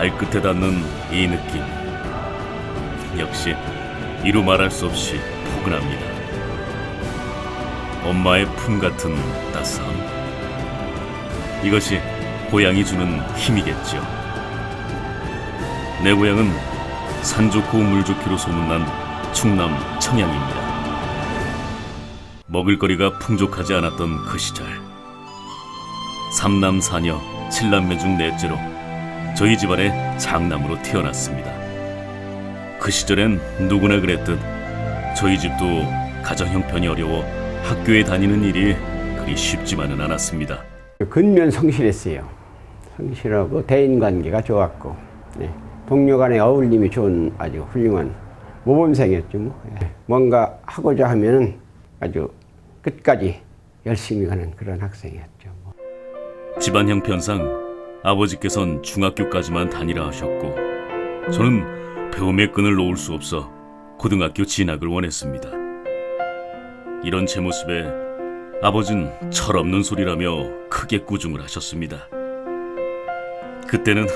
발끝에 닿는 이 느낌, 역시 이루 말할 수 없이 포근합니다. 엄마의 품 같은 따스함, 이것이 고향이 주는 힘이겠죠. 내 고향은 산 좋고 물 좋기로 소문난 충남 청양입니다. 먹을거리가 풍족하지 않았던 그 시절, 삼남 사녀 칠남매 중 넷째로 저희 집안의 장남으로 태어났습니다. 그 시절엔 누구나 그랬듯 저희 집도 가정 형편이 어려워 학교에 다니는 일이 그리 쉽지만은 않았습니다. 근면 성실했어요. 성실하고 대인관계가 좋았고, 네. 동료 간의 어울림이 좋은 아주 훌륭한 모범생이었죠. 뭔가 하고자 하면은 아주 끝까지 열심히 가는 그런 학생이었죠. 집안 형편상 아버지께서는 중학교까지만 다니라 하셨고, 저는 배움의 끈을 놓을 수 없어 고등학교 진학을 원했습니다. 이런 제 모습에 아버지는 철없는 소리라며 크게 꾸중을 하셨습니다. 그때는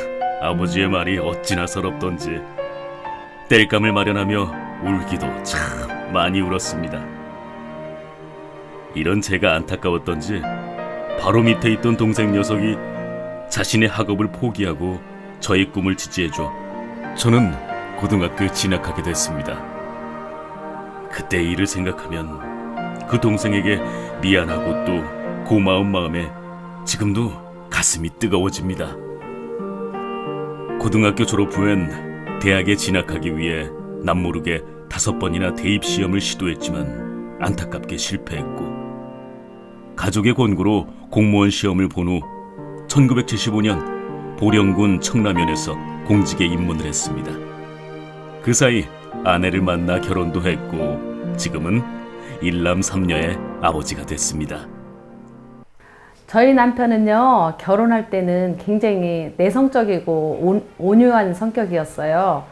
아버지의 말이 어찌나 서럽던지 땔감을 마련하며 울기도 참 많이 울었습니다. 이런 제가 안타까웠던지 바로 밑에 있던 동생 녀석이 자신의 학업을 포기하고 저의 꿈을 지지해줘 저는 고등학교에 진학하게 됐습니다. 그때 일을 생각하면 그 동생에게 미안하고 또 고마운 마음에 지금도 가슴이 뜨거워집니다. 고등학교 졸업 후엔 대학에 진학하기 위해 남모르게 5번이나 대입시험을 시도했지만 안타깝게 실패했고, 가족의 권고로 공무원 시험을 본 후 1975년 보령군 청라면에서 공직에 입문을 했습니다. 그 사이 아내를 만나 결혼도 했고 지금은 일남 삼녀의 아버지가 됐습니다. 저희 남편은요, 결혼할 때는 굉장히 내성적이고 온유한 성격이었어요.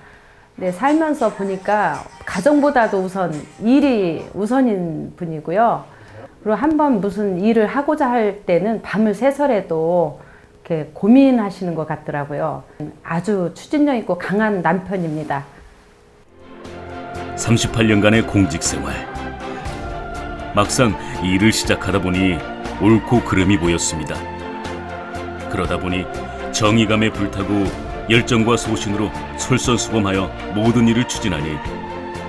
근데 살면서 보니까 가정보다도 우선 일이 우선인 분이고요. 그리고 한번 무슨 일을 하고자 할 때는 밤을 새서라도 이렇게 고민하시는 것 같더라고요. 아주 추진력 있고 강한 남편입니다. 38년간의 공직 생활, 막상 일을 시작하다 보니 옳고 그름이 보였습니다. 그러다 보니 정의감에 불타고 열정과 소신으로 솔선수범하여 모든 일을 추진하니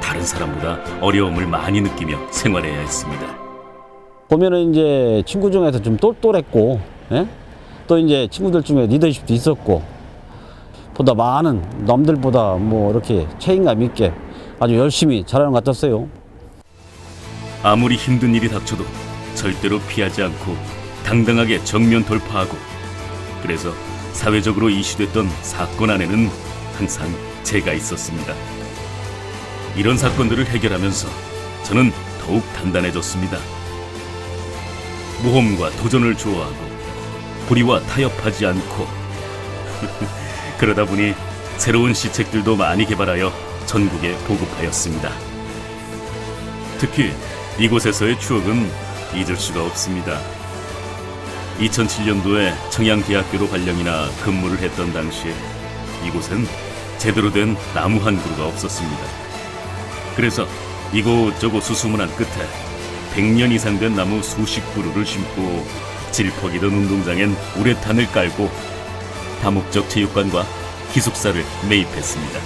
다른 사람보다 어려움을 많이 느끼며 생활해야 했습니다. 보면은 이제 친구 중에서 좀 똘똘했고, 예? 또 이제 친구들 중에 리더십도 있었고, 보다 많은 남들보다 뭐 이렇게 책임감 있게 아주 열심히 잘하는 것 같았어요. 아무리 힘든 일이 닥쳐도 절대로 피하지 않고 당당하게 정면 돌파하고, 그래서 사회적으로 이슈됐던 사건 안에는 항상 제가 있었습니다. 이런 사건들을 해결하면서 저는 더욱 단단해졌습니다. 모험과 도전을 좋아하고 불의와 타협하지 않고 그러다 보니 새로운 시책들도 많이 개발하여 전국에 보급하였습니다. 특히 이곳에서의 추억은 잊을 수가 없습니다. 2007년도에 청양대학교로 발령이나 근무를 했던 당시에 이곳엔 제대로 된 나무 한 그루가 없었습니다. 그래서 이곳저곳 수소문한 끝에 100년 이상 된 나무 수십 그루를 심고 질퍽이던 운동장엔 우레탄을 깔고 다목적 체육관과 기숙사를 매입했습니다.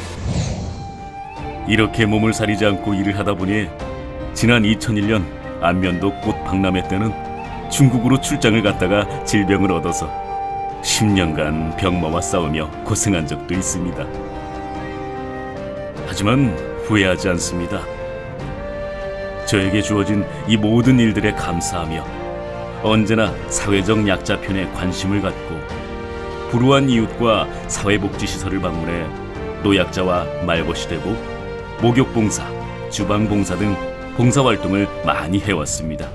이렇게 몸을 사리지 않고 일을 하다 보니 지난 2001년 안면도 꽃 박람회 때는 중국으로 출장을 갔다가 질병을 얻어서 10년간 병마와 싸우며 고생한 적도 있습니다. 하지만 후회하지 않습니다. 저에게 주어진 이 모든 일들에 감사하며 언제나 사회적 약자 편에 관심을 갖고 불우한 이웃과 사회복지시설을 방문해 노약자와 말벗이 되고 목욕봉사, 주방봉사 등 봉사활동을 많이 해왔습니다.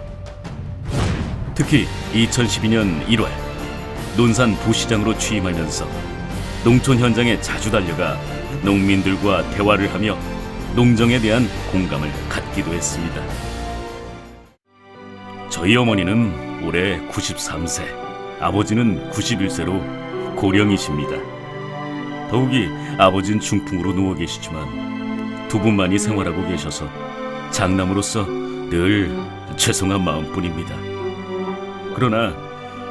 특히 2012년 1월 논산 부시장으로 취임하면서 농촌 현장에 자주 달려가 농민들과 대화를 하며 농정에 대한 공감을 갖기도 했습니다. 저희 어머니는 올해 93세, 아버지는 91세로 고령이십니다. 더욱이 아버지는 중풍으로 누워 계시지만 두 분만이 생활하고 계셔서 장남으로서 늘 죄송한 마음뿐입니다. 그러나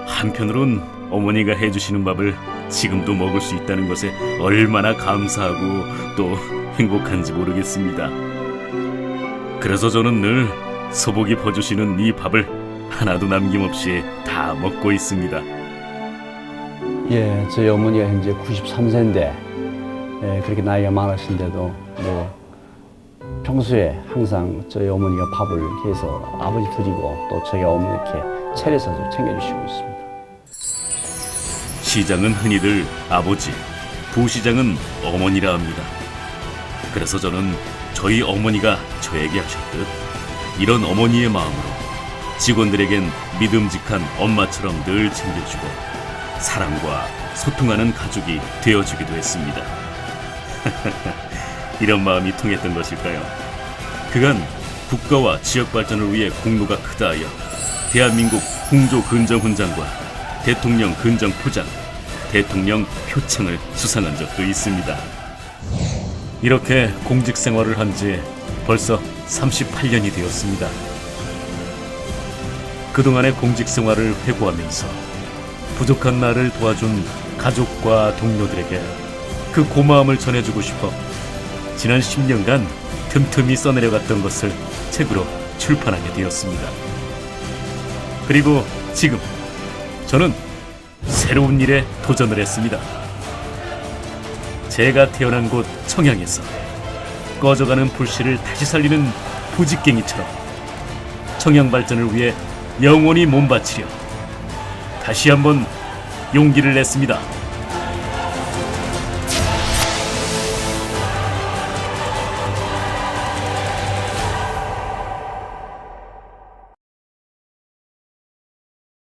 한편으론 어머니가 해주시는 밥을 지금도 먹을 수 있다는 것에 얼마나 감사하고 또 행복한지 모르겠습니다. 그래서 저는 늘 소복이 퍼주시는 이 밥을 하나도 남김없이 다 먹고 있습니다. 예, 저희 어머니가 현재 93세인데 그렇게 나이가 많으신데도 뭐 평소에 항상 저희 어머니가 밥을 해서 아버지 드리고 또 저희 어머니 이렇게 차려서 좀 챙겨주시고 있습니다. 시장은 흔히들 아버지, 부시장은 어머니라 합니다. 그래서 저는 저희 어머니가 저에게 하셨듯 이런 어머니의 마음으로 직원들에겐 믿음직한 엄마처럼 늘 챙겨주고 사랑과 소통하는 가족이 되어주기도 했습니다. 이런 마음이 통했던 것일까요? 그간 국가와 지역 발전을 위해 공로가 크다 하여 대한민국 홍조 근정훈장과 대통령 근정포장, 대통령 표창을 수상한 적도 있습니다. 이렇게 공직 생활을 한 지 벌써 38년이 되었습니다. 그동안의 공직 생활을 회고하면서 부족한 나를 도와준 가족과 동료들에게 그 고마움을 전해주고 싶어 지난 10년간 틈틈이 써내려갔던 것을 책으로 출판하게 되었습니다. 그리고 지금 저는 새로운 일에 도전을 했습니다. 제가 태어난 곳 청양에서 꺼져가는 불씨를 다시 살리는 부직갱이처럼 청양 발전을 위해 영원히 몸바치려 다시 한번 용기를 냈습니다.